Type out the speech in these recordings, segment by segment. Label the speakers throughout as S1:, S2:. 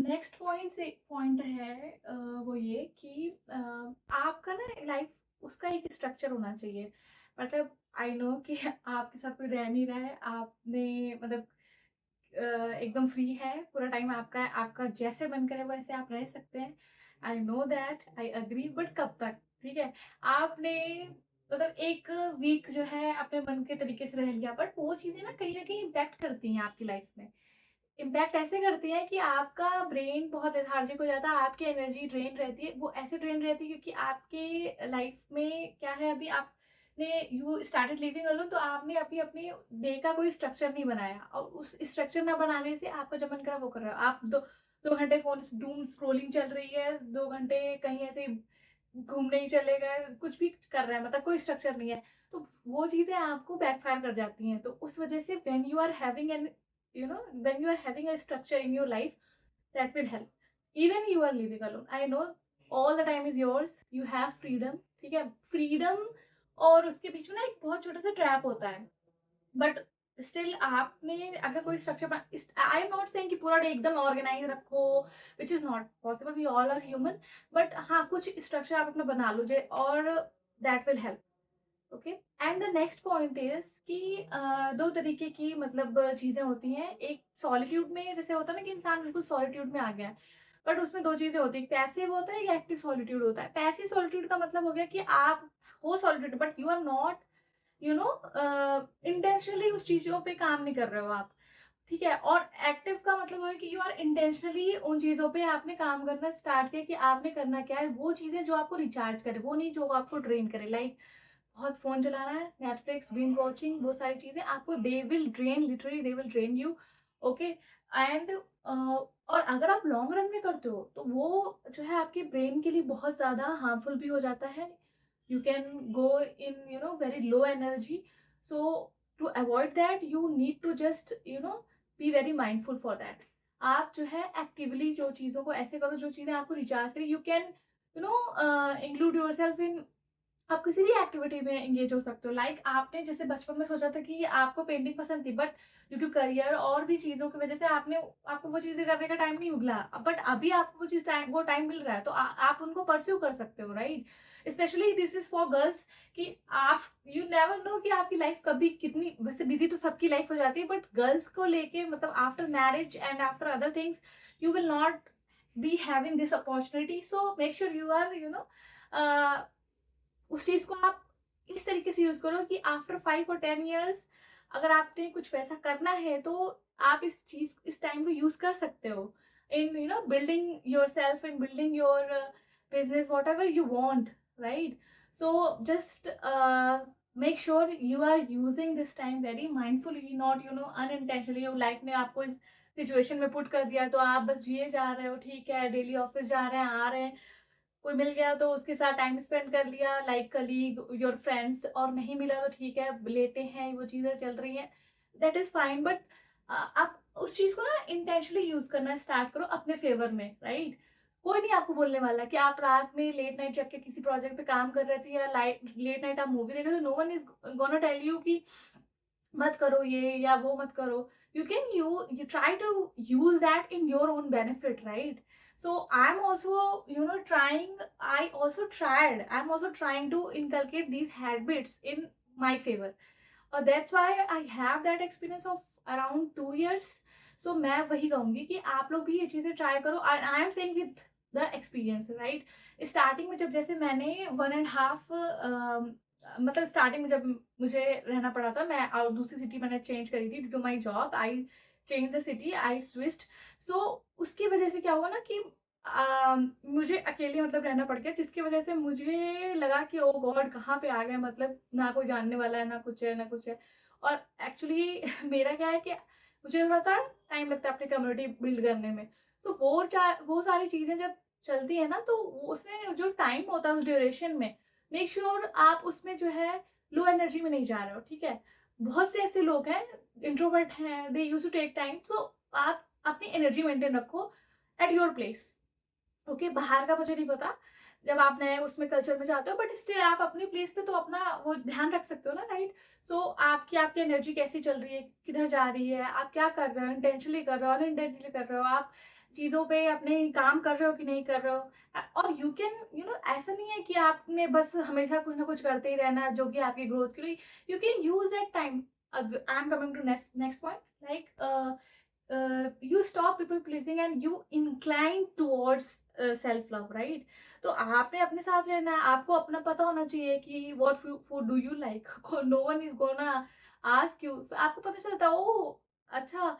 S1: Next point है वो ये कि आपका ना लाइफ उसका एक स्ट्रक्चर होना चाहिए। मतलब आई नो कि आपके साथ कोई रह नहीं रहा है, आपने मतलब एकदम फ्री है, पूरा टाइम आपका है, आपका जैसे मन करे वैसे आप रह सकते हैं। I know that, I agree, but कब तक? ठीक है, आपने मतलब एक वीक जो है अपने मन के तरीके से रह लिया, बट वो चीजें ना कहीं इम्पैक्ट करती हैं आपकी लाइफ में। इम्पैक्ट ऐसे करती है कि आपका ब्रेन बहुत लेथार्जिक हो जाता है, आपकी एनर्जी ड्रेन रहती है। वो ऐसे ड्रेन रहती है क्योंकि आपके लाइफ में क्या है, अभी आपने यू स्टार्टेड लिविंग अलोन, तो आपने अभी अपने डे का कोई स्ट्रक्चर नहीं बनाया, और उस स्ट्रक्चर ना बनाने से आपका जब मन करा वो कर रहे हो आप। दो दो घंटे फोन डूम स्क्रोलिंग चल रही है, 2 घंटे कहीं ऐसे घूमने ही चले गए, कुछ भी कर रहे हैं, मतलब कोई स्ट्रक्चर नहीं है। तो वो चीजें आपको बैकफायर कर जाती हैं। तो उस वजह से when you are having an when you are having a structure in your life, that will help even you are living alone. I know all the time is yours, you have freedom, ठीक है। Freedom और उसके बीच में ना एक बहुत छोटा सा ट्रैप होता है, बट स्टिल आपने अगर कोई structure, I am not saying कि पूरा डे एकदम ऑर्गेनाइज रखो, which is not possible, we all are human. But हाँ, कुछ स्ट्रक्चर आप अपना बना लो जो, और that will help. Okay, and the next point is कि दो तरीके की मतलब चीजें होती हैं। एक सॉलिट्यूड में जैसे होता है ना कि इंसान बिल्कुल सॉलिट्यूड में आ गया है, बट उसमें दो चीजें होती है, पैसिव होता है, एक एक्टिव सॉलिट्यूड होता है। पैसिव सॉलिट्यूड का मतलब हो गया कि आप हो solitude but you are not intentionally उस चीजों पे काम नहीं कर रहे हो आप, ठीक है। और एक्टिव का मतलब है कि यू आर इंटेंशनली उन चीजों पे आपने काम करना स्टार्ट किया, कि आपने करना क्या है, वो चीजें जो आपको रिचार्ज करे, वो नहीं जो आपको ड्रेन करे। लाइक बहुत फोन चलाना है, नेटफ्लिक्स बिंज वॉचिंग, वो सारी चीजें आपको they will drain, literally they will drain you. Okay, and और अगर आप लॉन्ग रन में करते हो तो वो जो है आपके ब्रेन के लिए बहुत ज्यादा हार्मफुल भी हो जाता है। you can go in very low energy. So to avoid that you need to just be very mindful for that. आप जो है एक्टिवली जो चीजों को ऐसे करो जो चीजें आपको रिचार्ज करें। You can include your self इन, आप किसी भी एक्टिविटी में एंगेज हो सकते हो। लाइक आपने जैसे बचपन में सोचा था कि आपको पेंटिंग पसंद थी, बट ड्यू टू करियर और भी चीजों की वजह से आपको वो चीजें करने का टाइम नहीं मिला, बट अभी आपको वो टाइम मिल रहा है, तो आप उनको परस्यू कर सकते हो, right. Specially this is for girls, कि आप यू नेवर नो कि आपकी लाइफ कभी कितनी, वैसे बिजी तो सबकी लाइफ हो जाती है, बट गर्ल्स को लेके मतलब after marriage and after other things you will not be having this opportunity. So make sure you are उस चीज को आप इस तरीके से यूज करो कि आफ्टर 5 और 10 years अगर आपने कुछ वैसा करना है तो आप इस टाइम को यूज कर सकते हो in building your self, in building your business, whatever you want, right. So just make sure you are using this time very mindfully, not unintentionally. Life ने आपको इस सिचुएशन में पुट कर दिया तो आप बस जिए जा रहे हो, ठीक है, डेली ऑफिस जा रहे हैं, आ रहे हैं, कोई मिल गया तो उसके साथ टाइम स्पेंड कर लिया, लाइक कलीग, योर फ्रेंड्स, और नहीं मिला तो ठीक है, लेटे हैं, वो चीजें चल रही हैं, दैट इज फाइन। बट आप उस चीज को ना इंटेंशनली यूज करना स्टार्ट करो अपने फेवर में, राइट। कोई नहीं आपको बोलने वाला कि आप रात में लेट नाइट जग के किसी प्रोजेक्ट पे काम कर रहे थे, या लेट नाइट आप मूवी देख रहे थे, no one is gonna tell you कि मत करो ये या वो मत करो। You try to use that in your own benefit, right? So I'm also I'm also trying to inculcate these habits in my favor, और that's why I have that experience of around 2 years. So मैं वही कहूंगी कि आप लोग भी ये चीजें ट्राई करो, and I am saying with the experience, right? Starting में जब जैसे मैंने 1.5 मतलब स्टार्टिंग में जब मुझे रहना पड़ा था, मैं और दूसरी सिटी मैंने चेंज करी थी due to my job, I change the city, I switched. So उसकी वजह से क्या हुआ ना कि मुझे अकेले मतलब रहना पड़ गया, जिसकी वजह से मुझे लगा कि ओ गॉड कहाँ पे आ गए, मतलब ना कोई जानने वाला है, ना कुछ है, ना कुछ है। और एक्चुअली मेरा क्या है कि मुझे थोड़ा सा टाइम लगता है अपनी कम्युनिटी बिल्ड करने में। तो वो सारी चीजें जब चलती है ना, तो उसमें जो टाइम होता है उस ड्यूरेशन में, मेक श्योर आप उसमें जो है लो एनर्जी में नहीं जा रहे हो, ठीक है। बहुत से ऐसे लोग हैं, इंट्रोवर्ट हैं, दे यूज टू टेक टाइम, तो आप अपनी एनर्जी मेंटेन रखो एट योर प्लेस। ओके, बाहर का मुझे नहीं पता, जब आप नए उसमें कल्चर में जाते हो, बट स्टिल आप अपनी प्लेस पे तो अपना वो ध्यान रख सकते हो ना, राइट। सो आपकी एनर्जी कैसी चल रही है, किधर जा रही है, आप क्या कर रहे हो, इंटेंशनली कर रहे हो, अनइंटेंशनली कर रहे हो, आप चीज़ों पे अपने काम कर रहे हो कि नहीं कर रहे हो। और यू कैन ऐसा नहीं है कि आपने बस हमेशा कुछ ना कुछ करते ही रहना जो कि आपकी ग्रोथ के लिए। You can use that time. I am coming to next next point, like you stop people pleasing and you incline towards self love, right? तो आपने अपने साथ रहना है, आपको अपना पता होना चाहिए कि what food do you like. no one is gonna ask you. So, आपको पता चलता है ओ अच्छा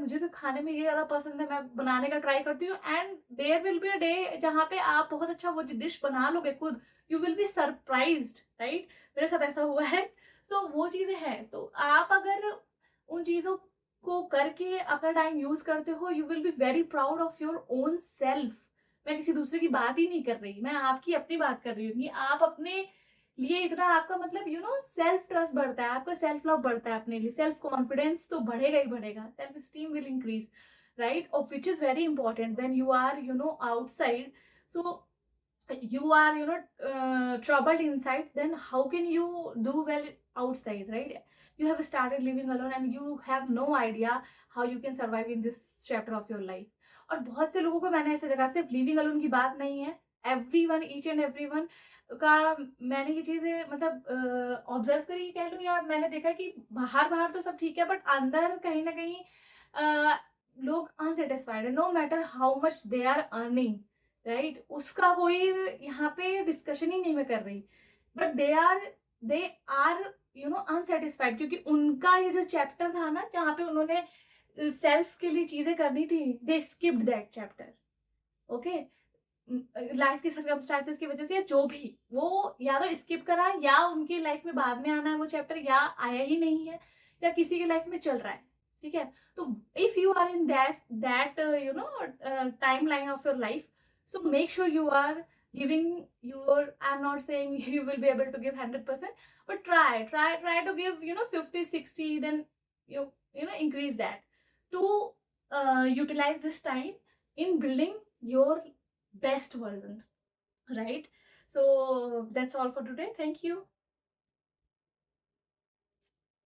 S1: मुझे तो खाने में ये ज्यादा पसंद है, मैं बनाने का ट्राई करती हूँ, and there will be a day जहाँ पे आप बहुत अच्छा वो डिश बना लोगे खुद, you will be surprised, right? मेरे साथ ऐसा हुआ है। सो वो चीजें हैं, तो आप अगर उन चीजों को करके अपना टाइम यूज करते हो, you will be very proud of your own self. मैं किसी दूसरे की बात ही नहीं कर रही, मैं आपकी अपनी बात कर रही हूँ कि आप अपने लिए इतना आपका मतलब सेल्फ ट्रस्ट बढ़ता है, आपका सेल्फ लव बढ़ता है, अपने लिए सेल्फ कॉन्फिडेंस तो बढ़ेगा ही बढ़ेगा, self esteem will increase, right? और which is very important when you are outside, so you are troubled inside, then how can you do well outside, right? You have started living alone and you have no idea how you can survive in this chapter of your life. और बहुत से लोगों को मैंने ऐसे जगह, सिर्फ living alone की बात नहीं है, एवरीवन, ईच एंड एवरीवन का मैंने ये चीजें मतलब ऑब्जर्व करी कह लूं, या मैंने देखा कि बाहर बाहर तो सब ठीक है, बट अंदर कहीं ना कहीं लोग अनसेटिस्फाइड है, no matter how much they are earning, right? उसका कोई यहाँ पे डिस्कशन ही नहीं मैं कर रही, बट दे आर अनसेटिस्फाइड, क्योंकि उनका ये जो चैप्टर था ना जहाँ पे उन्होंने सेल्फ के लिए चीजें करनी थी, they skipped that chapter. Okay, life की सर्कमस्टांसेस की वजह से या जो भी, वो या तो स्किप करा, या उनकी लाइफ में बाद में आना है वो चैप्टर, या आया ही नहीं है, या किसी की लाइफ में चल रहा है, ठीक है? तो if you are in that timeline of your life, so make sure you are giving your, I'm not saying you will be able to give 100%, but try to give 50 60, then increase that to utilize this time in building your best version, right? So that's all for today. Thank you.